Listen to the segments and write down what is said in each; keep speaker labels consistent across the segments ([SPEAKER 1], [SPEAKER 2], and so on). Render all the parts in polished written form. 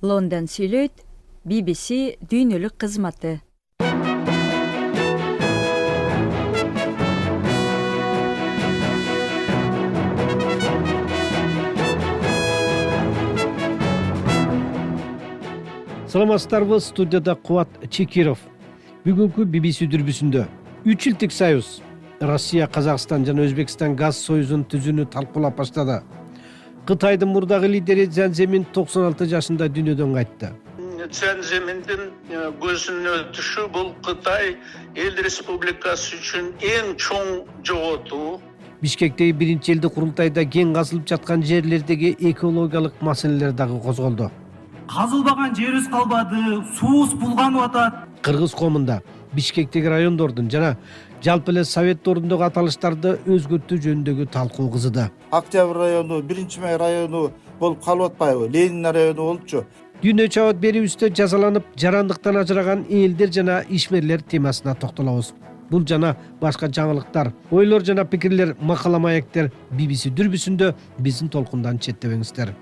[SPEAKER 1] London сүйлөйт, BBC дүйнөлүк кызматы.
[SPEAKER 2] Саламатсыздарбы, студияда Кубат Чекиров. Бүгүнкү BBC дүрбүсүндө 3 илдик союз Россия, Казакстан жана Өзбекстан газ союзун түзүүнү талкуулап баштады. Кытайдын мурдагы лидери Цзян Цземин 96 жашында дүйнөдөн кайтты.
[SPEAKER 3] Цзян Цземиндин көзүнө өтүшү бул Кытай эл республикасы үчүн эң чоң жоготуу.
[SPEAKER 2] Бишкектеги биринчи элдик курултайда кен казылып жаткан жерлердеги экологиялык маселелер дагы козголду.
[SPEAKER 4] Казылбаган жерибиз калбады, суубуз булганып атат.
[SPEAKER 2] Кыргыз комунда Бишкектеги райондордун жана жалпы эле советторундогу аталыштарды өзгөртүү жөнүндөгү талкуу кызыды.
[SPEAKER 5] Октябрь району, 1-май району болуп калып атпайбы? Ленин району болчу.
[SPEAKER 2] Дүйнө чабыт берүүбүздө жазаланып, жарандыктан ажыраган элдер жана ишмерлер темасына токтолобуз. Бул жана башка жаңылыктар, ойлор жана пикирлер, макала маектер BBC дүрбүсүндө биздин толкундан четтебеңиздер.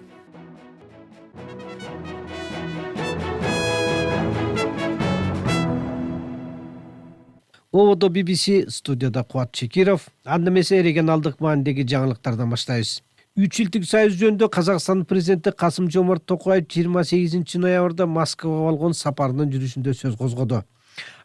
[SPEAKER 2] Ободо BBC, студияда Кубат Чекиров. Анда эмесе регионалдык маанидеги жаңылыктардан баштайбыз. 3 илдик союз жөнүндө Казакстан президенти Касым-Жомарт Токаев 28 ноябрда Москвага болгон сапарынын жүрүшүндө сөз козгоду.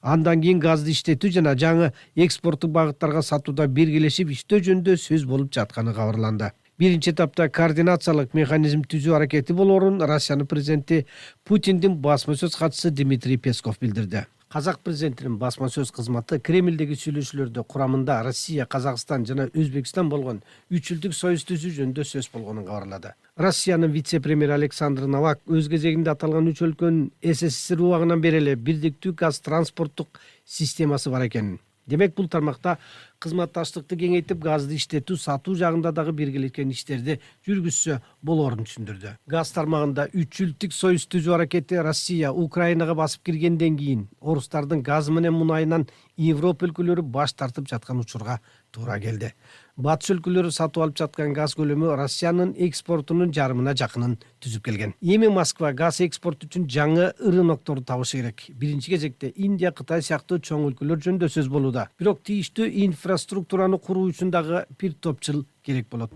[SPEAKER 2] Андан кийин газды иштетүү жана жаңы экспорттук багыттарга сатууда биргелешип иштөө жөнүндө сөз болуп жатканы кабарланды. Биринчи этапта координациялык механизм түзүү аракети болоорун Россиянын президенти Путиндин басма сөз катчысы Дмитрий Песков билдирди. Казак президентинин басма сөз кызматы Кремлдеги сүйлөшүүлөрдө курамында Россия, Казакстан жана Өзбекстан болгон 3 илдик союз түзүү жөнүндө сөз болгонун кабарлады. Россиянын вице-премьери Александр Новак өз кезегинде аталган 3 өлкөнүн СССР убагынан бери эле бирдиктүү газ транспорттук системасы бар экенин. Демек, бул тармакта кызматташтыкты кеңейтип, газды иштетүү, сатуу жагында дагы биргелешкен иштерди жүргүзсө болоорун түшүндүрдү. Газ тармагында 3 илдик союз түзүү аракети Россия Украинага басып киргенден кийин орустардын газ менен мунайынан Европа өлкөлөрү баш тартып жаткан учурга туура келди. Батыш өлкөлөрү сатып алып жаткан газ көлөмү Россиянын экспортунун жарымына жакынын түзүп келген. Эми Москва газ экспорт үчүн жаңы рынокторду табышы керек. Биринчи кезекте Индия, Кытай сыяктуу чоң өлкөлөр жөнүндө сөз болууда. Бирок тийиштүү инфраструктураны куруу үчүн дагы бир топ жыл керек болот.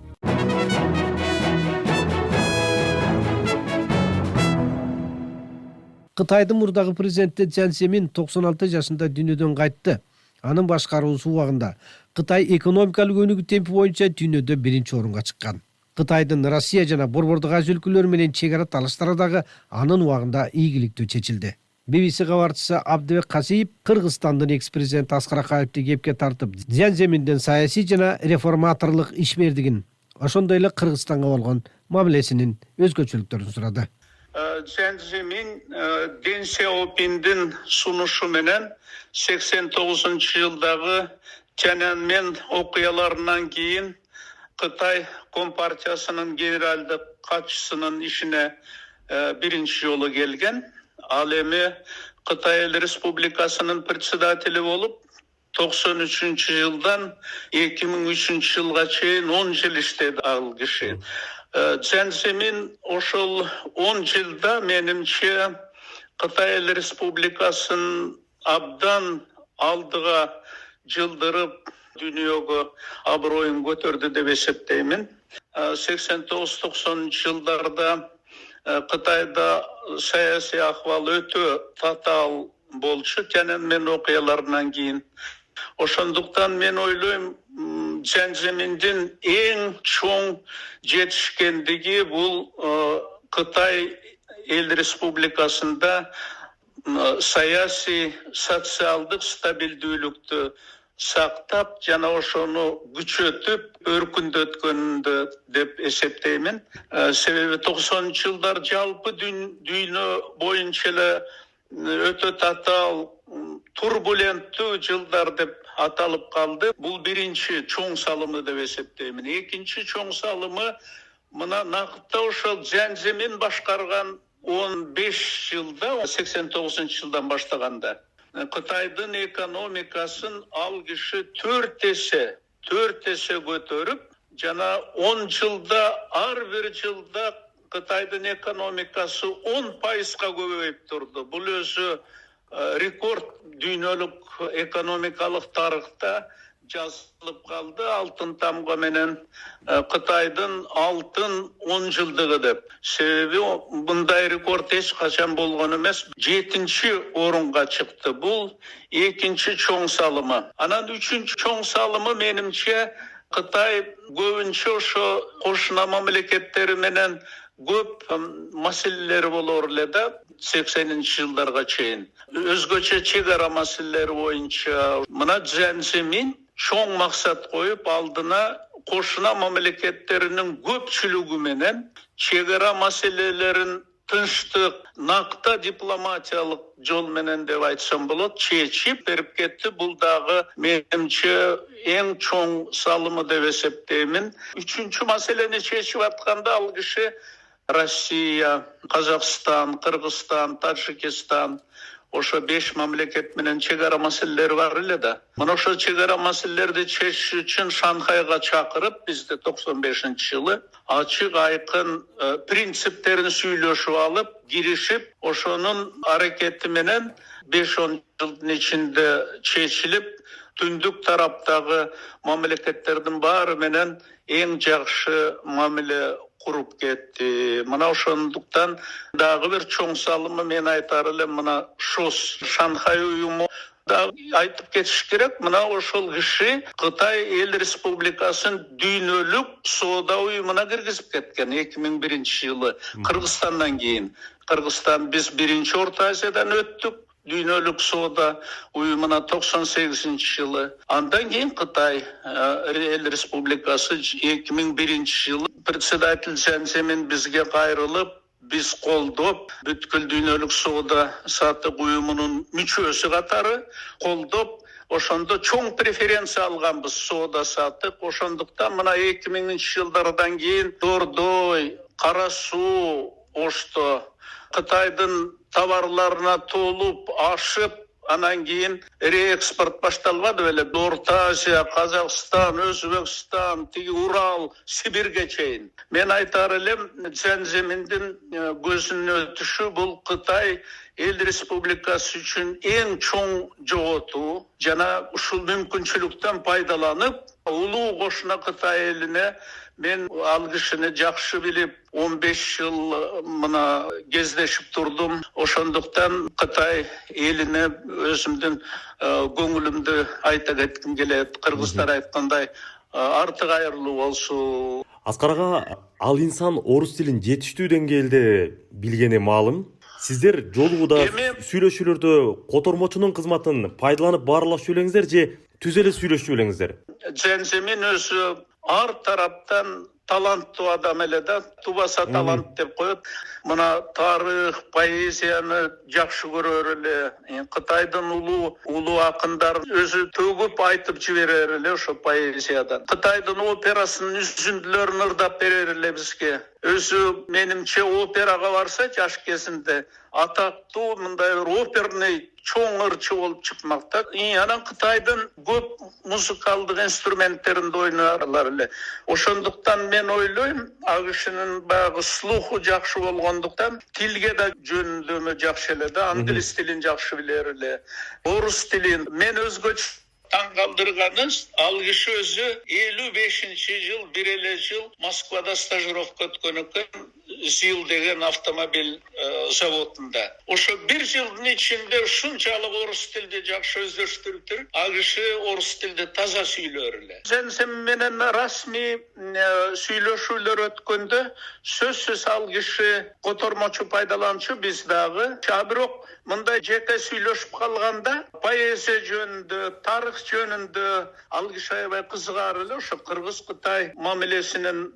[SPEAKER 2] Кытайдын мурдагы президенти Цзян Цземин 96 жашында дүйнөдөн кайтты. Анын башкаруусу убагында Кытай экономикалык өнүгүү темпи боюнча дүйнөдө биринчи орунга чыккан. Кытайдын Россия жана Борбордук Азия өлкөлөрү менен чек ара талаштары дагы анын убагында ийгиликтүү чечилди. BBC кабарчысы Абдыбек Касиев Кыргызстандын экс-президенти Аскар Акаевди кепке тартып, Цзян Цземинден саясий жана реформаторлук ишмердигин, ошондой эле Кыргызстанга болгон мамилесинин өзгөчөлүктөрүн сурады.
[SPEAKER 3] Цзян Цземин Дэн Сяопиндин сунушу менен 89-жылдагы Тяньаньмэн окуяларынан кийин Кытай Компартиясынын генералдык катчысынын ишине биринчи жолу келген. Ал эми Кытай Эл Республикасынын председатели болуп 93-жылдан 2003 жылга чейин 10 жыл иштеди ал киши. Цзян Цземин ошол 10 жылда менимче Кытай Эл Республикасын абдан алдыга жылдырып дүйнөгө аброюн көтөрдү деп эсептеймин. 89-90 жылдарда Кытайда саясий акыбал өтө татаал болчу Тяньаньмэн окуяларынан кийин. Ошондуктан мен ойлойм, Цзян Цземиндин эң чоң жетишкендиги бул Кытай Эл Республикасында саясий, социалдык стабилдүүлүктү сактап жана ошону күчөтүп өркүндөткөндө деп эсептеймин. Себеби 90-жылдар жалпы дүйнө боюнча эле өтө татаал, турбуленттүү жылдар деп аталып калды. Бул биринчи чоң салымы деп эсептеймин. Экинчи чоң салымы мына накытта ошол Цзян Цземин башкарган 15 жылда, 89-жылдан баштаганда Кытайдын экономикасын ал киши 4 эсе көтөрүп, жана 10 жылда ар бир жылда Кытайдын экономикасы 10%га көбөйүп турду. Бул өзү рекорд дүйнөлүк экономикалык тарыхта жазылып калды. Алтын тамга менен Кытайдын алтын 10 жылдыгы деп. Себеби мындай рекорд эч качан болгон эмес. 7-чи орунга чыкты. Бул 2-чи чоң салымы. Анан 3-чү чоң салымы менимче Кытай көбүнчө ошо кошуна мамлекеттери менен көп маселелери болор эле да 80-чи жылдарга чейин. Өзгөчө чек ара маселелери боюнча мына Цзяньзимин чоң максат коюп алдына кошуна мамлекеттеринин көпчүлүгү менен чек ара маселелерин тынчтык, накта дипломатиялык жол менен деп айтсам болот, чечип берип кетти. Бул дагы менимче эң чоң салымы деп эсептеймин. 3-чү маселени чечип атканда ал киши Россия, Казакстан, Кыргызстан, Таджикистан ошо 5 мамлекет менен чек ара маселелери бар эле да. Мына ошо чек ара маселелерди чечиш үчүн Шанхайга чакырып, бизде 95-жылы ачык айкын принциптерин сүйлөшүп алып, киришип, ошонун аракети менен 5-10 жылдын ичинде чечилип, түндүк тараптагы мамлекеттердин баары менен эң жакшы мамиле куруп кетти. Мына ошондуктан дагы бир чоң салымы мен айтар элем, мына ШОС, Шанхай уюму да айтып кетиш керек. Мына ошол киши Кытай эл республикасын дүйнөлүк соода уюмуна киргизип кеткен 2001 жылы Кыргызстандан кийин. Кыргызстан биз 1-чи Орто Азиядан өттүк. Дүйнөлүк соода уюмуна 98 жылы. Андан кийин Кытай эл республикасы 2001 жылы председатель Цзяньзимин бизге кайрылып, биз колдоп, бүткүл дүйнөлүк соода саттык уюмунун мүчөсү катары колдоп, ошондо чоң преференция алганбыз соода саттык. Ошондуктан мына 2000 жылдардан кийин Дордой, Кара Суу, Ошто Кытайдын товарларына толуп, ашып, анан кийин реэкспорт башталбады беле. Орто Азия, Казакстан, Өзбекстан, Урал, Сибирге чейин. Мен айтар элем, Цзяньзиминдин көзүнүн өтүшү бул Кытай эл республикасы үчүн эң чоң жоготуу. Жана ушул мүмкүнчүлүктөн пайдаланып, улуу кошуна Кытай элине мен ал кишини жакшы билип 15 жыл мына кездешип турдум. Ошондуктан Кытай элине өзүмдүн көңүлүмдү айта кетким келет. Кыргыздар айткандай арты кайырлуу болсун.
[SPEAKER 6] Аскар ага, ал инсан орус тилин жетиштүү деңгээлде билгени маалым. Сиздер жолугуда сүйлөшүүлөрдө котормочунун кызматын пайдаланып баарлашып элеңиздер же түз эле сүйлөшүп элеңиздер?
[SPEAKER 3] Цзяньзимин өзү ар тараптан таланттуу адам эле да, тубаса талант деп коет. Мына тарых, поэзияны жакшы көрөр эле. Кытайдын улуу акындар өзү төгүп айтып жиберер эле ошо поэзиядан. Кытайдын операсынын үзүндүлөрүн ырдап берер эле бизге. Өзү менимче операга барса жаш кезинде атактуу мындай бир оперный чоң ырчы болуп чыкмакта. Анан Кытайдын көп музыкалдык инструменттеринде ойнарлар эле. Ошондуктан мен ойлойм, ал кишинин баягы слуху жакшы болгондуктан тилге да жөндөмү жакшы эле да, англис тилин жакшы билер эле. Орус тилин мен өзгөчө таң калтырганы, ал киши өзү 55-чи жыл, бир эле жыл Москвада стажировка өткөн экен, ЗИЛ деген автомобиль заводунда. Ошо бир жылдын ичинде ушунчалык орус тилди жакшы өздөштүрүп, ал киши орус тилди таза сүйлөр эле. Цзяньзимин менен расмий сүйлөшүүлөр өткөндө сөзсүз ал киши котормочу пайдаланчу, биз дагы. Бирок мындай жеке сүйлөшүп калганда поэзия жөнүндө, тарых жөнүндө ал киши аябай кызыгар эле. Ошо Кыргыз-Кытай мамилесинин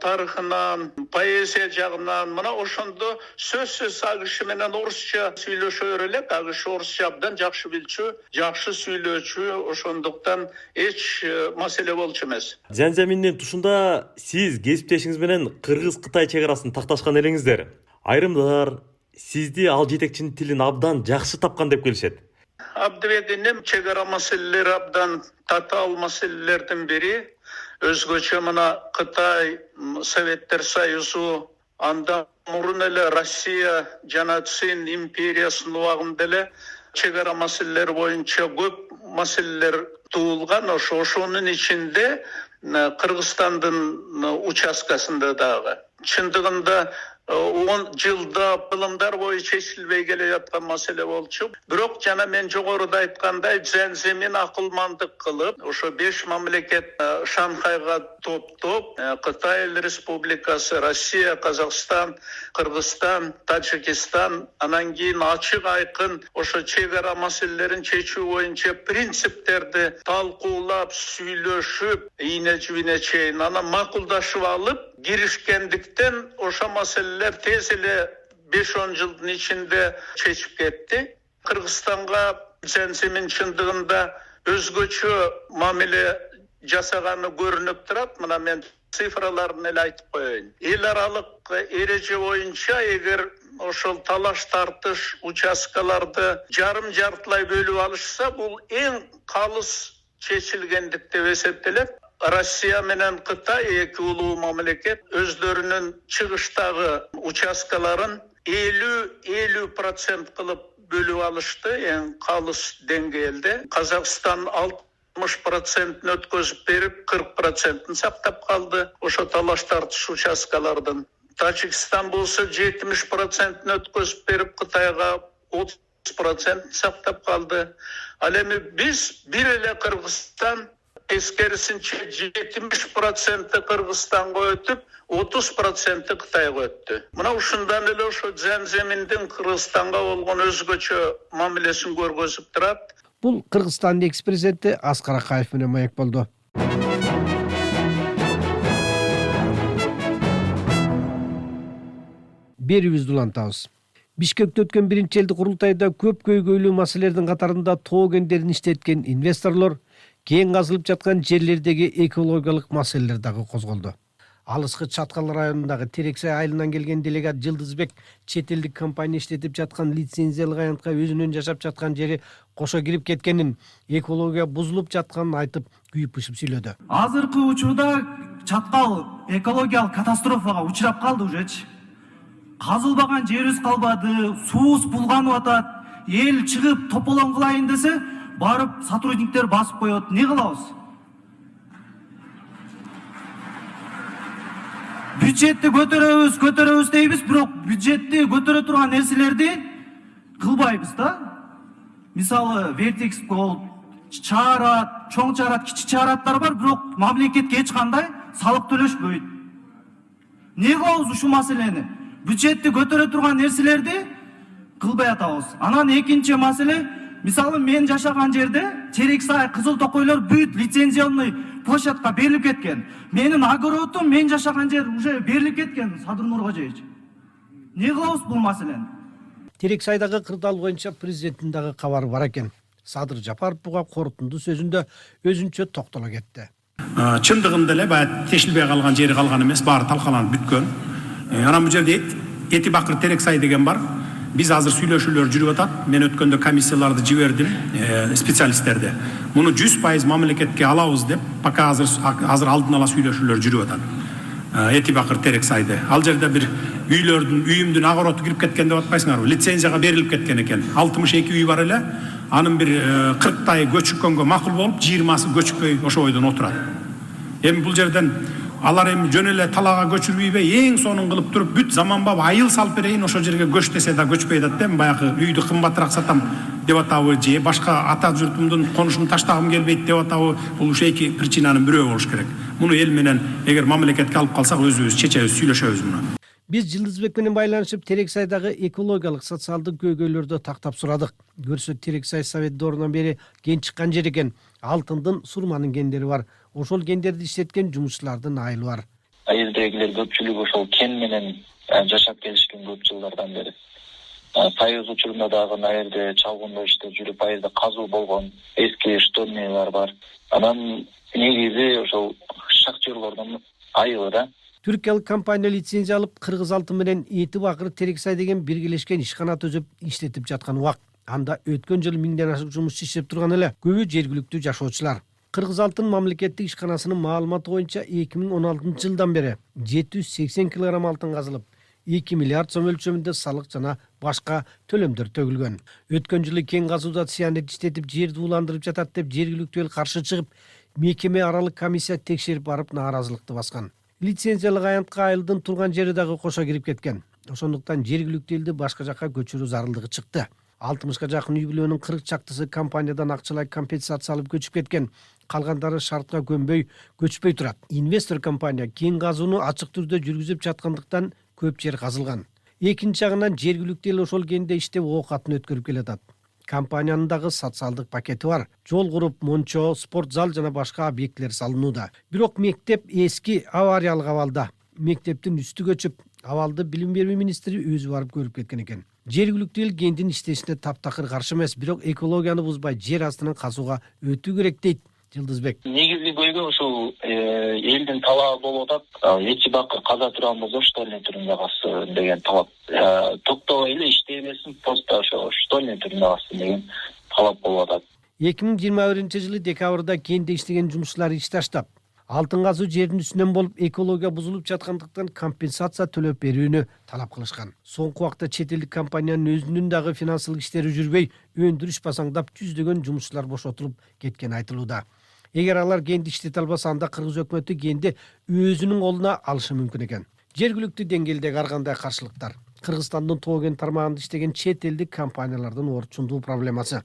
[SPEAKER 3] тарыхынан, поэзия жагынан мына ошондо сөзсүз ал киши менен орусча сүйлөшөр элек. Ал киши орусча абдан жакшы билчү, жакшы сүйлөөчү, ошондуктан эч маселе болчу эмес.
[SPEAKER 6] Цзяньзиминдин тушунда сиз кесиптешиңиз менен Кыргыз-Кытай чек арасын такташкан элеңиздер. Айрымдар сизди ал жетекчинин тилин абдан жакшы тапкан деп келишет.
[SPEAKER 3] Абдыбек инем чек ара маселелери абдан татаал маселелердин бири. Өзгөчө мына Кытай Советтер Союзу Анда мурун эле Россия жана Цин империясынын убагында эле чегара маселелери боюнча көп маселелер туулган. Ошонун ичинде Кыргызстандын участкасында дагы. Чындыгында 10 жылда кылымдар бою чечилбей келе жаткан маселе болчу. Бирок жана мен жогоруда айткандай Зенземин акылмандык кылып, ошо 5 мамлекет Шанхайга топтоп, Кытай Республикасы, Россия, Казакстан, Кыргызстан, Тажикстан, анан кийин ачык айкын ошо чегара маселелерин чечүү боюнча принциптерди талкуулап, сүйлөшүп, ийне жибине чейин анан макулдашып алып girişkendikten oşa meseleler tez ele 5-10 жылдын içinde çeçip ketти. Kırgızstan'a Zенземин чындыгында özgöçü mamile jasagаны görünüp turat. Mına men sifralarını ele aytıp koyayım. El aralık ereje boyunca eğer oşol talaş tartış участкаларды жарым жартылай bölüp alışsa bul en kalыс çeçilgendikte eseптелет. Россия менен Кытай эки улуу мамлекет өздөрүнүн чыгыштагы участкаларын 50% кылып бөлүп алышты, эң калыс деңгээлде. Казакстан 60% өткөзүп берип, 40% сактап калды ошо талаш тартыш участкалардын. Тажикстан болсо 70% өткөзүп берип, Кытайга 30% сактап калды. Ал эми биз бир эле Кыргызстан eskerisinçe 70% Kırgızistan'a ötüp 30% Kıtay'a öttü. Buna uşundan ele uşu Zenzemindin Kırgızistan'a olgun özgöçü mamilesini görgözüp durat.
[SPEAKER 2] Бул Кыргызстандын экс-президенти Аскар Акаев менен маек болду. Берибизди улантабыз. Бишкекте өткөн 1-элди курултайда көп көйгөйлүү маселелердин катарында тоо кендерин иштеткен инвесторлор кең казылып жаткан жерлердеги экологиялык маселелер дагы козголду. Алыскы Чаткал районундагы Терексай айылынан келген делегат Жылдызбек чет элдик компания иштетип жаткан лицензиялык аянтка өзүнүн жашап жаткан жери кошо кирип кеткенин, экология бузулуп жатканын айтып, күйүп-пышып сүйлөдү.
[SPEAKER 4] Азыркы учурда Чаткал экологиялык катастрофага учурап калды ужечи. Казылбаган жерибиз калбады, суубуз булганып атат. Эл чыгып тополон кылайын десе, барып сотрудниктер басып коет. Не кылабыз? Бюджетти көтөрөбүз дейбиз, бирок бюджетти көтөрө турган нерселерди кылбайбыз да. Мисалы, Вертекс Голд, чаарат, чоң чаарат, кичи чаараттар бар, бирок мамлекетке эч кандай салык төлөшпөйт. Не кылабыз ушул маселени? Бюджетти көтөрө турган нерселерди кылбай атабыз. Анан экинчи маселе, мисалы мен жашаган жерде Терексай, Кызыл Токойлор бүт лицензионный площадка берилип кеткен. Менин огородум мен жашаган жер уже берилип кеткен Садыр Нуркожоевич. Не кылабыз бул маселени?
[SPEAKER 2] Терексайдагы кырдаал боюнча президенттин дагы кабары бар экен. Садыр Жапаров буга корутунду сөзүндө өзүнчө токтоло кетти.
[SPEAKER 7] Чындыгында эле баягы тешилбей калган жери калган эмес, баары талкаланып бүткөн. Анан бул жерде Эти Бакыр Терексай деген бар. Биз азыр сүйлөшүүлөр жүрүп атат. Мен өткөндө комиссияларды жибердим, специалисттерди. Муну 100% мамлекетке алабыз деп, пока азыр алдын ала сүйлөшүүлөр жүрүп атат. Эти Бакыр Терексайды. Ал жерде бир үйүмдүн огороду кирип кеткен деп атпайсыңарбы? Лицензияга берилип кеткен экен. 62 үй бар эле. Анын бир 40 көчүккөнгө макул болуп, 20сы көчүкпөй ошо бойдон отурат. Эми бул жерден алар эми жөн эле талаага көчүрбөйбү, эң сонун кылып туруп бүт заманбап айыл салып берейин, ошо жерге көч десе да көчпөй атат деп, баягы үйдү кымбатыраак сатам деп атабы, же башка ата журтумдун конушун таштагым келбейт деп атабы, бул ушу эки причинанын бирөө болуш керек. Муну эл менен эгер мамлекетке алып калсак өзүбүз чечебиз, сүйлөшөбүз муну.
[SPEAKER 2] Биз Жылдызбек менен байланышып Терексайдагы экологиялык социалдык көйгөйлөрдү тактап сурадык. Көрсө Терексай совет доорунан бери кен чыккан жер экен. Алтындын, сурманын кендери бар. Ошол кендерди иштеткен жумушчулардын айылы бар.
[SPEAKER 8] Айылдагылар көпчүлүгү ошол кен менен жашап келишкен көп жылдардан бери. Союз учурунда дагы наерде чалгындоо иштеп жүрүп, айылда казуу болгон эски штольниялар бар. Анан негизи ошол шахтерлордун айылы да.
[SPEAKER 2] Түркиялык компания лицензия алып, Кыргыз алтын менен Эти Бакыр Терексай деген биргелешкен ишкана төзүп иштетип жаткан убак. Анда өткөн жылы 1000ден ашык жумушчу иштеп турган эле, көбү жергиликтүү жашоочулар. Кыргыз алтын мамлекеттик ишканасынын маалыматы боюнча 2016 жылдан бери 780 кг алтын казылып, 2 миллиард сом өлчөмүндө салык жана башка төлөмдөр төгүлгөн. Өткөн жылы кен казууда сианид иштетип жерди уландырып жатат деп жергиликтүү эл каршы чыгып, мекеме аралык комиссия текшерип барып нааразылыкты баскан. Лицензиялык аянтка айылдын турган жери дагы кошо кирип кеткен. Ошондуктан жергиликтүү элди башка жакка көчүрүү зарылдыгы чыкты. 60га жакын үй бүлөнүн 40 чактысы компаниядан акчалай компенсация алып көчүп кеткен. Калгандары шартка көнбөй, көчпөй турат. Инвестор компания кен казууну ачык түрдө жүргүзүп жаткандыктан көп жер казылган. Экинчи жагынан жергиликтүү эл ошол кенде иштеп оокатын өткөрүп келатат. Компаниянын дагы социалдык пакети бар. Жол куруп, мончо, спорт зал жана башка объектилер салынууда. Бирок мектеп эски авариялык абалда. Мектептин үстү көчүп, абалды билим берүү министри өзү барып көрүп кеткен экен. Жергиликтүү эл кендин иштешине таптакыр каршы эмес, бирок экологияны бузбай жер астынан казууга өтүү керек дейт Жылдызбек.
[SPEAKER 8] Негизги көйгөй ушул элдин талабы болуп атат. Эч бакыр каза турган болсо штольный түрүндө калсын деген талап. Токтобой эле иштей берсин, просто ошо штольный түрүндө калсын деген талап болуп атат.
[SPEAKER 2] 2021-жылы декабрда кенде иштеген жумушчулар иш таштап, алтын казуу жердин үстүнөн болуп, экология бузулуп жаткандыктан компенсация төлөп берүүнү талап кылышкан. Соңку убакта чет элдик компаниянын өзүнүн дагы финансылык иштери жүрбөй, өндүрүш басаңдап, жүздөгөн жумушчулар бошотулуп кеткени айтылууда. Эгер алар кенди иштете албаса, анда кыргыз өкмөтү кенди өзүнүн колуна алышы мүмкүн экен. Жергиликтүү деңгээлдеги ар кандай каршылыктар? Кыргызстандын тоо кен тармагында иштеген чет элдик компаниялардын орчундуу проблемасы.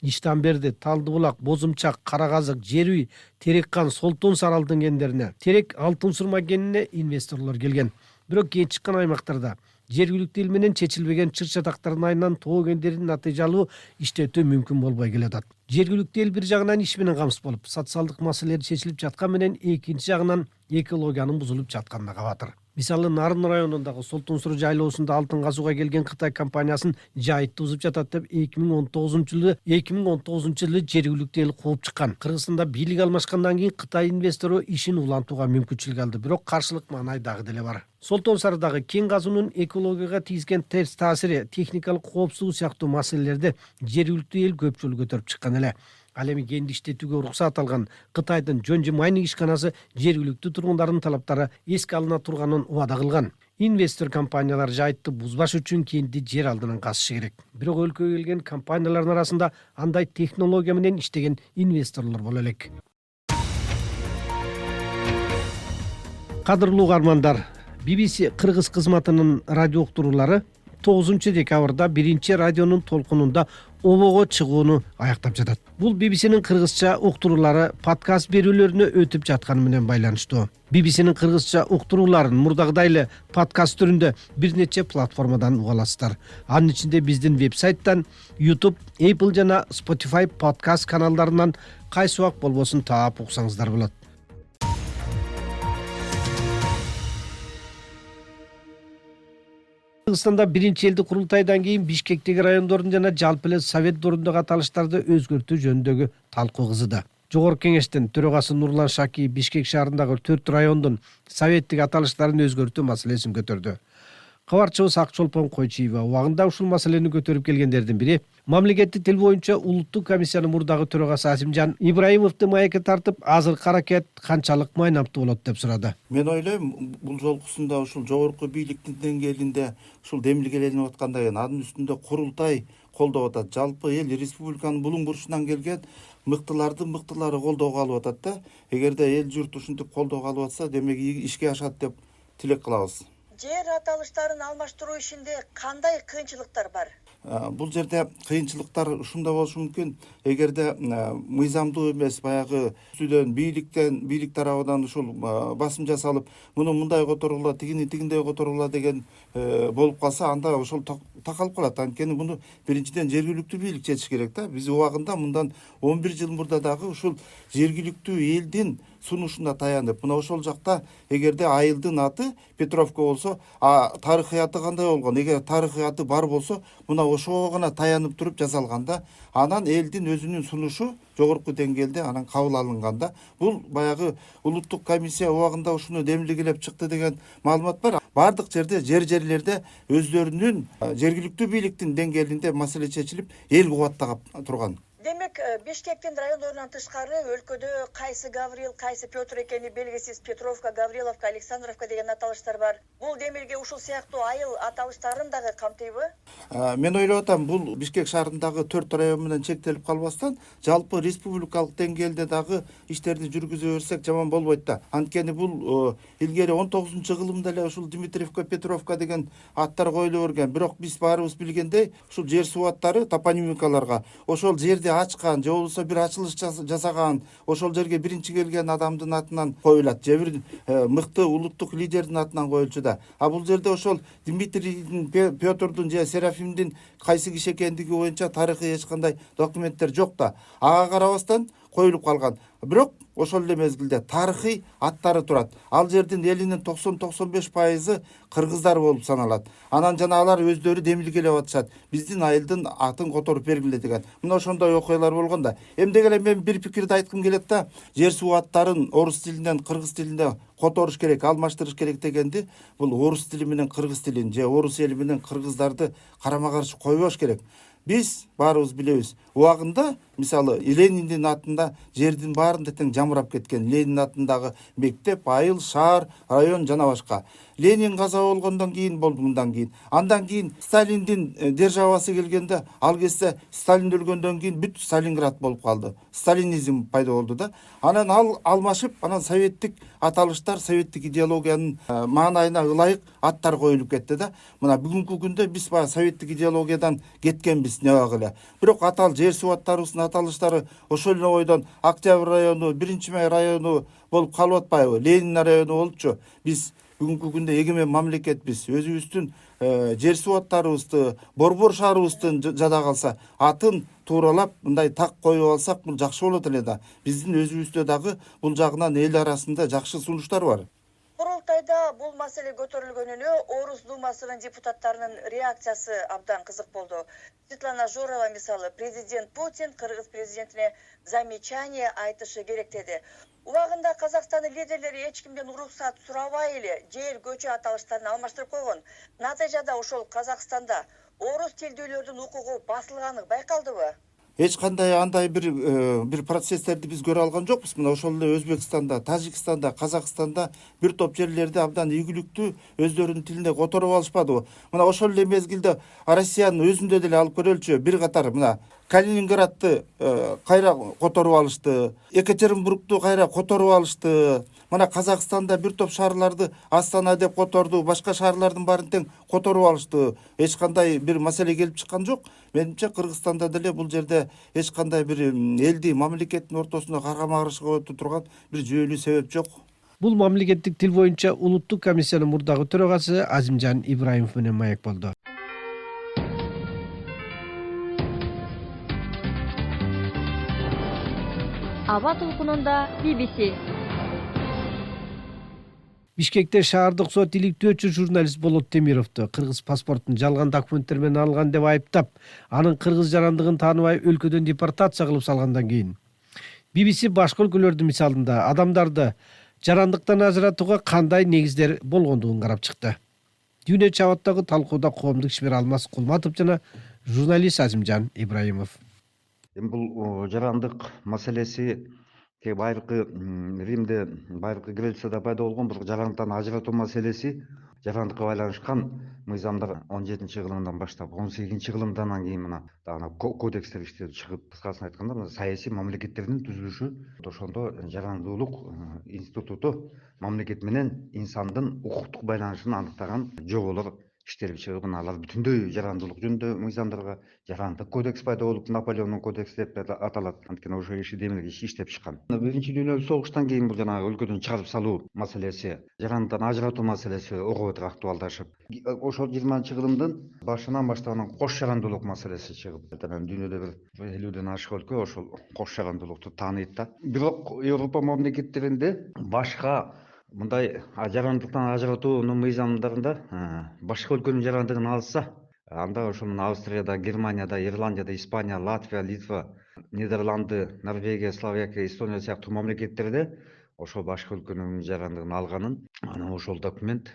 [SPEAKER 2] Иштанберди, Талдыбулак, Бозумчак, Караказык, Жерүй, Тереккан, Солтон Саралдын кендерине, Терек алтын сурма кенине инвесторлор келген. Бирок кен чыккан аймактарда жергиликтүү эл менен чечилбеген чыр-чатактардын айынан тоо кендерин натыйжалуу иштетүү мүмкүн болбой келатат. Жергиликтүү эл бир жагынан иш менен камсыз болуп, социалдык маселелер чечилип жаткан менен экинчи жагынан экологиянын бузулуп жатканына кабатыр. Мисалы, Нарын районундагы Солтон Суру жайлоосунда алтын казууга келген Кытай компаниясын жайытты бузуп жатат деп 2019-жылы жергиликтүү эл кууп чыккан. Кыргызстанда бийлик алмашкандан кийин Кытай инвестору ишин улантууга мүмкүнчүлүк алды, бирок каршылык маанай дагы деле бар. Солтон Сарыдагы кен казуунун экологияга тийгизген терс таасири, техникалык коопсуздук сыяктуу маселелерди жергиликтүү эл көпчүлүк көтөрүп чыккан эле. Ал эми кенди иштетүүгө уруксат алган Кытайдын Жонжи майнинг ишканасы жергиликтүү тургундардын талаптары эске алына турганын убада кылган. Инвестор компаниялар жайтты бузбаш үчүн кенди жер алдынан казышы керек. Бирок өлкөгө келген компаниялардын арасында андай технология менен иштеген инвесторлор боло элек. Кадырлуу угармандар, BBC Кыргыз кызматынын радио уктуруулары 9 декабрда 1-радионун толкунунда обого чыгууну аяктап жатат. Бул BBC'нин кыргызча уктуруулары подкаст берүүлөрүнө өтүп жатканы менен байланыштуу. BBC'нин кыргызча уктурууларын мурдагыдай эле подкаст түрүндө бир нече платформадан уга аласыздар. Анын ичинде биздин вебсайттан, YouTube, Apple жана Spotify подкаст каналдарынан кайсы убак болбосун таап уксаңыздар болот. Кыргызстанда биринчи элдик курултайдан кийин Бишкектеги райондордун жана жалпы эле Совет дорундагы аталыштарды өзгөртүү жөнүндөгү талкуу кызыды. Жогорку кеңештин төрагасы Нурлан Шаки Бишкек шаарындагы 4 райондун советтик аталыштарын өзгөртүү маселесин көтөрдү. Кабарчыбыз Акчолпон Койчиева убагында ушул маселени көтөрүп келгендердин бири. Мамлекеттик тил боюнча улуттук комиссиянын мурдагы төрагасы Асимжан Ибраимовду маекке тартып, азыркы аракет канчалык майнамтуу болот деп сурады.
[SPEAKER 5] Мен ойлойм, бул жолкусунда ушул жогорку бийликтин деңгээлинде ушул демилгеленип аткандай, анын үстүндө курултай колдоп атат. Жалпы эл республиканын булуң бурчунан келген мыктылары колдоого алып атат да. Эгерде эл журт ушинтип колдоого алып атса, демек ишке ашат деп тилек кылабыз.
[SPEAKER 9] Жер аталыштарын алмаштыруу ишинде кандай кыйынчылыктар бар?
[SPEAKER 5] Бул жерде кыйынчылыктар ушунда болушу мүмкүн. Эгерде мыйзамдуу эмес, баягы үстүдөн бийлик тарабынан ушул басым жасалып, муну мындай которула, тигиндей которула деген болуп калса, анда ошол такалып калат. Анткени муну биринчиден жергиликтүү бийлик чечиш керек да. Биз убагында мындан 11 жыл мурда дагы ушул жергиликтүү элдин сунушуна таянып, мына ошол жакта эгерде айылдын аты Петровка болсо, тарыхыяты кандай болгон? Эгер тарыхыяты бар болсо, мына ошого гана таянып туруп жасалганда, анан элдин өзүнүн сунушу жогорку деңгээлде анан кабыл алынганда, бул баягы улуттук комиссия убагында ушуну демилгелеп чыкты деген маалымат бар. Бардык жерде, жерлерде өздөрүнүн жергиликтүү бийликтин деңгээлинде маселе чечилип, эл кубаттап турган.
[SPEAKER 9] Демек, Бишкектин райондорунан тышкары өлкөдө кайсы Гаврил, кайсы Петр экени белгисиз Петровка, Гавриловка, Александровка деген аталыштар бар. Бул демилге ушул сыяктуу айыл аталыштарын дагы камтыйбы?
[SPEAKER 5] Мен ойлоп атам, бул Бишкек шаарындагы 4 район менен чектелип калбастан, жалпы республикалык деңгээлде дагы иштерди жүргүзө берсек жаман болбойт да. Анткени бул илгери 19-кылымда эле ушул Дмитриевка, Петровка деген аттар коюла берген. Бирок биз баарыбыз билгендей, ушул жер суу аттары топонимикаларга ошол жерди ачкан же болбосо бир ачылыш жасаган, ошол жерге биринчи келген адамдын атынан коюлат, же бир мыкты улуттук лидердин атынан коюлчу да. А бул жерде ошол Дмитрийдин, Петрдун же Серафимдин кайсы киши экендиги боюнча тарыхый эч кандай документтер жок да. Ага карабастан коюлуп калган. Бирок ошол эле мезгилде тарыхый аттары турат. Ал жердин элинин 90-95% кыргыздар болуп саналат. Анан жана алар өздөрү демилгелеп атышат. Биздин айылдын атын которуп бергиле деген. Мына ошондой окуялар болгон да. Эмдеге эле мен бир пикирди айткым келет да. Жер суу аттарын орус тилинен кыргыз тилине которуш керек, алмаштырыш керек дегенди, бул орус тили менен кыргыз тилин же орус эли менен кыргыздарды карама каршы койбош керек. Биз баарыбыз билебиз. Убагында, мисалы, Лениндин атында жердин баарында тең жамырап кеткен. Ленин атындагы мектеп, айыл, шаар, район жана башка. Ленин каза болгондон кийин болду мындан кийин. Андан кийин Сталиндин державасы келгенде, ал кезде Сталин өлгөндөн кийин бүт Сталинград болуп калды. Сталинизм пайда болду да. Анан ал алмашып, анан советтик аталыштар, советтик идеологиянын маанайына ылайык аттар коюлуп кетти да. Мына бүгүнкү күндө биз баягы советтик идеологиядан кеткенбиз небагы эле. Бирок атал жер суу аттарыбыздын аталыштары ошол эле ойдон Октябрь району, 1-май району болуп калып атпайбы? Ленин району болупчу. Биз бүгүнкү күндө эгемен мамлекетпиз. Өзүбүздүн жер суу аттарыбызды, борбор шаарыбыздын жада калса, атын тууралап мындай так коюп алсак, бул жакшы болот эле да. Биздин өзүбүздө дагы бул жагынан эл арасында жакшы сунуштар бар.
[SPEAKER 9] Курултайда бул маселе көтөрүлгөнүнө Орус думасынын депутаттарынын реакциясы абдан кызык болду. Светлана Жорова мисалы, президент Путин кыргыз президентине замечание айтышы керек деди. Убагында Казакстандын лидерлери эч кимден уруксат сурабай эле жер көчө аталыштарын алмаштырып койгон. Натыйжада ошол Казакстанда орус тилдүүлөрдүн укугу басылганы байкалдыбы?
[SPEAKER 5] Эч кандай андай бир процесстерди биз көрө алган жокпуз. Мына ошол эле Өзбекстанда, Тажикстанда, Казакстанда бир топ жерлерди абдан ийгиликтүү өздөрүнүн тилине которуп алышпадыбы? Мына ошол эле мезгилде Россиянын өзүндө деле алып көрөлчү. Бир катар мына Калининградты кайра которуп алышты, Екатеринбургду кайра которуп алышты. Мына Казакстанда бир топ шаарларды Астана деп которду, башка шаарлардын баарын тең которуп алышты. Эч кандай бир маселе келип чыккан жок. Менимче Кыргызстанда деле бул жерде эч кандай бир элди, мамлекеттин ортосуна карама каршы коюп турган бир жүйөлүү себеп жок.
[SPEAKER 2] Бул мамлекеттик тил боюнча улуттук комиссиянын мурдагы төрагасы Азимжан Ибраимов менен маек болду.
[SPEAKER 1] Аба толкунунда BBC.
[SPEAKER 2] Бишкекте шаардык сот иликтөөчү журналист Болот Темировду кыргыз паспортун жалган документтер менен алган деп айыптап, анын кыргыз жарандыгын тааныбай өлкөдөн депортация кылып салгандан кийин BBC башка өлкөлөрдүн мисалында адамдарды жарандыктан ажыратууга кандай негиздер болгондугун карап чыкты. Дүйнө чабаттагы талкууда коомдук ишмер Алмаз Кулматов жана журналист Азимжан Ибраимов.
[SPEAKER 10] Бул жарандык маселеси байыркы Римде, байыркы Грецияда пайда болгон бир жарандыктан ажыратуу маселеси жарандыкка байланышкан мыйзамдар 17-кылымдан баштап 18-кылымдан кийин мына дагы кодекстер иштеп чыгып, кыскасын айтканда, саясий мамлекеттердин түзүлүшү, ошондо жарандуулук институту мамлекет менен инсандын укуктук байланышын аныктаган жоболор иштелип чыгып, алар бүтүндөй жарандуулук жөнүндө мыйзамдарга жарандык кодекс пайда болуп, Наполеондун кодекси деп аталат. Анткени ошол иши демилге иштеп чыккан. Биринчи дүйнөлүк согуштан кийин бул жанагы өлкөдөн чыгарып салуу маселеси, жарандыктан ажыратуу маселеси ого бетер актуалдашып, ошол 20-кылымдын башынан баштап кош жарандуулук маселеси чыгып, дүйнөдө бир 50ден ашык өлкө ошол кош жарандуулукту тааныйт да. Бирок Европа мамлекеттеринде башка мындай жарандыктан ажыратуунун мыйзамдарында башка өлкөнүн жарандыгын алса, анда ошол Австрияда, Германияда, Ирландияда, Испания, Латвия, Литва, Нидерланды, Норвегия, Словакия, Эстония сыяктуу мамлекеттерде ошол башка өлкөнүн жарандыгын алганын, анан ошол документ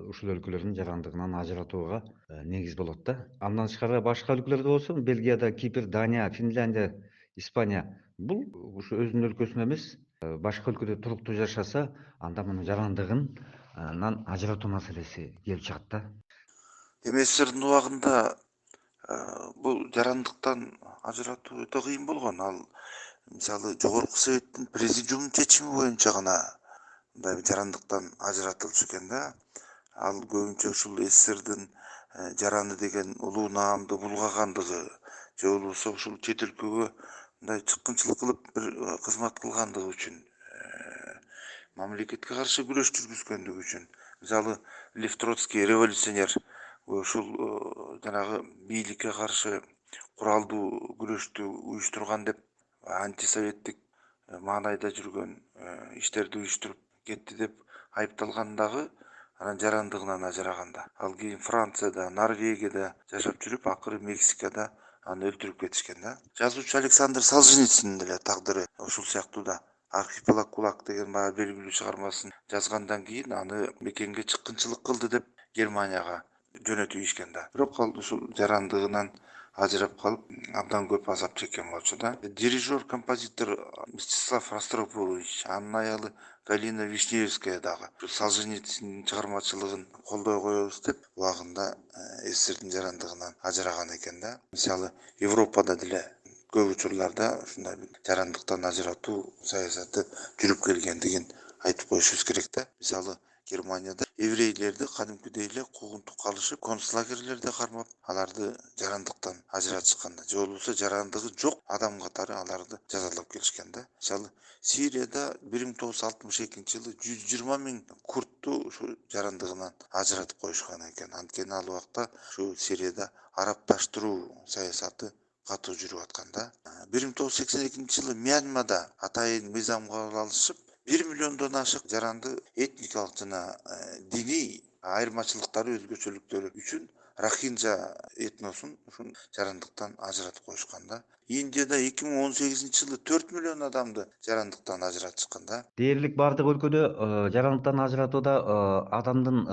[SPEAKER 10] ушул өлкөлөрдүн жарандыгынан ажыратууга негиз болот да. Андан тышкары башка өлкөлөрдө болсо, Бельгияда, Кипр, Дания, Финляндия Испания бул ушу өзүнүн өлкөсүнө эмес, башка өлкөдө туруктуу жашаса, анда мунун жарандыгынан ажыратуу маселеси келип чыгат да.
[SPEAKER 5] Эми СССРдин убагында бул жарандыктан ажыратуу өтө кыйын болгон. Ал мисалы жогорку советтин президиумунун чечими боюнча гана мындай жарандыктан ажыратылчу экен да. Ал көбүнчө ушул СССРдин жараны деген улуу наамды булгагандыгы же болбосо ушул чет өлкөгө мындай чыккынчылык кылып бир кызмат кылгандыгы үчүн, мамлекетке каршы күрөш жүргүзгөндүгү үчүн. Мисалы Лев Троцкий революционер ушул жанагы бийликке каршы куралдуу күрөштү уюштурган деп антисоветтик маанайда жүргөн иштерди уюштуруп кетти деп айыпталгандагы анан жарандыгынан ажыраганда. Ал кийин Францияда, Норвегияда жашап жүрүп, акыры Мексикада аны өлтүрүп кетишкен да. Жазуучу Александр Солженицин деле тагдыры ушул сыяктуу да. Архипелаг КУЛАК деген баягы белгилүү чыгармасын жазгандан кийин аны мекенге чыккынчылык кылды деп Германияга жөнөтүп ийишкен да. Бирок ал ушул жарандыгынан ажырап калып, абдан көп азап чеккен болчу да. Дирижер, композитор Мстислав Ростропович, анын аялы Галина Вишневская дагы Солженициндин чыгармачылыгын колдой коебуз деп убагында СССРдин жарандыгынан ажыраган экен да. Мисалы Европада деле көп учурларда ушундай жарандыктан ажыратуу саясаты жүрүп келгендигин айтып коюшубуз керек да. Мисалы Германияда еврейлерди кадимкидей эле куугунтук калышып, концлагерлерде кармап, аларды жарандыктан ажыратышкан да. Же болбосо жарандыгы жок адам катары аларды жазалап келишкен да. Мисалы Сирияда 1962-жылы 120 миң куртту ушу жарандыгынан ажыратып коюшкан экен. Анткени ал убакта ушу Сирияда арабташтыруу саясаты катуу жүрүп аткан да. 1982-жылы Мьянмада атайын мыйзамга алышып, 1 миллиондон ашык жаранды этникалык жана диний айырмачылыктары, өзгөчөлүктөрү үчүн Рохинджа этносун ушун жарандыктан ажыратып коюшкан да. Индияда 2018-жылы 4 миллион адамды жарандыктан ажыратышкан да.
[SPEAKER 10] Дээрлик бардык өлкөдө жарандыктан ажыратууда адамдын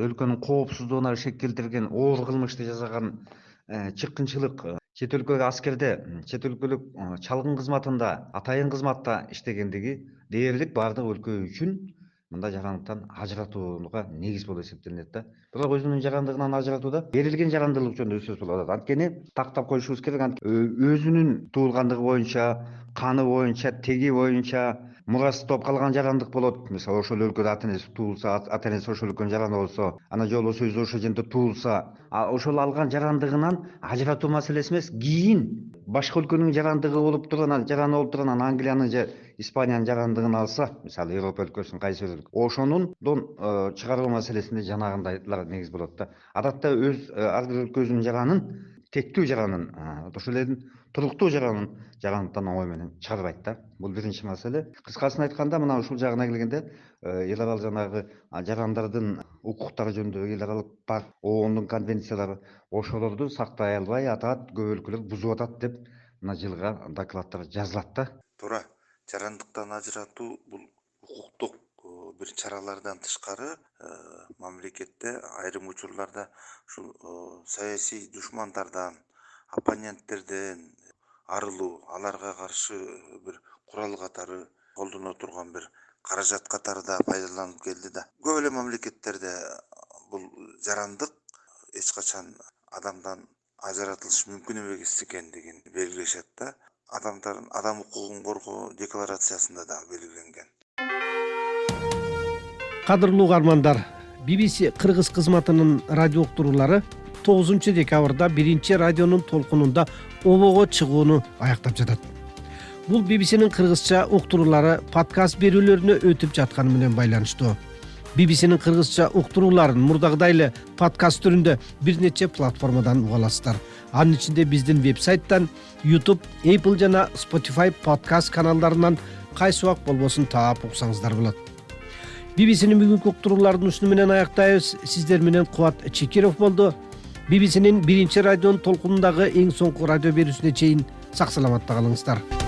[SPEAKER 10] өлкөнүн коопсуздугуна шек келтирген оор кылмышты жасаган чыккынчылык, чет өлкөгө аскерде, чет өлкөлүк чалгын кызматында, атайын кызматта иштегендиги дээрлик бардык өлкө үчүн мындай жарандыктан ажыратууга негиз болуп эсептелинет да. Бирок өзүнүн жарандыгынан ажыратууда берилген жарандылык жөнүндө сөз болуп атат. Анткени тактап коюшубуз керек, өзүнүн туулгандыгы боюнча, каны боюнча, теги боюнча мурастап калган жарандык болот. Мисалы ошол өлкөдө ата энеси туулса, ата энеси ошол өлкөнүн жараны болсо, ана же болбосо өзү ошол жерде туулса, ошол алган жарандыгынан ажыратуу маселеси эмес, кийин башка өлкөнүн жарандыгы болуп турган, жараны болуп турган Англиянын же Испаниянын жарандыгын алса, мисалы Европа өлкөсүнүн кайсы бир ошонундон чыгаруу маселесинде жанагындайлар негиз болот да. Адатта ар бир өлкө өзүнүн жаранын, тектүү жаранын, ошол элдин туруктуу жаранын жарандыктан оңой менен чыгарбайт да. Бул биринчи маселе. Кыскасын айтканда, мына ушул жагына келгенде, эл аралык жанагы жарандардын укуктары жөнүндө эл аралык бар ООНдун конвенциялары, ошолорду сактай албай атат, көп өлкөлөр бузуп атат деп мына жылга докладдар жазылат да.
[SPEAKER 5] Туура, жарандыктан ажыратуу бул укуктук бир чаралардан тышкары мамлекетте айрым учурларда ушул саясий душмандардан, оппоненттерден арылуу, аларга каршы бир курал катары колдоно турган бир каражат катары да пайдаланып келди да. Көп эле мамлекеттерде бул жарандык эч качан адамдан ажыратылыш мүмкүн эмес экендигин белгилешет да. Адамдардын адам укугун коргоо декларациясында да белгиленген.
[SPEAKER 2] Кадырлуу угармандар, BBC кыргыз кызматынын радио уктуруулары 9 декабрда 1 радионун толкунунда обого чыгууну аяктап жатат. Бул BBC'нин кыргызча уктуруулары подкаст берүүлөрүнө өтүп жатканы менен байланыштуу. BBC'нин кыргызча уктурууларын мурдагыдай эле подкаст түрүндө бир нече платформадан уга аласыздар. Анын ичинде биздин вебсайттан, YouTube, Apple жана Spotify подкаст каналдарынан кайсы убак болбосун таап уксаңыздар болот. BBC'нин бүгүнкү уктурууларын ушуну менен аяктайбыз. Сиздер менен Кубат Чекиров болду. BBC'нин 1 радионун толкунундагы эң соңку радио берүүсүнө чейин сак саламатта калыңыздар.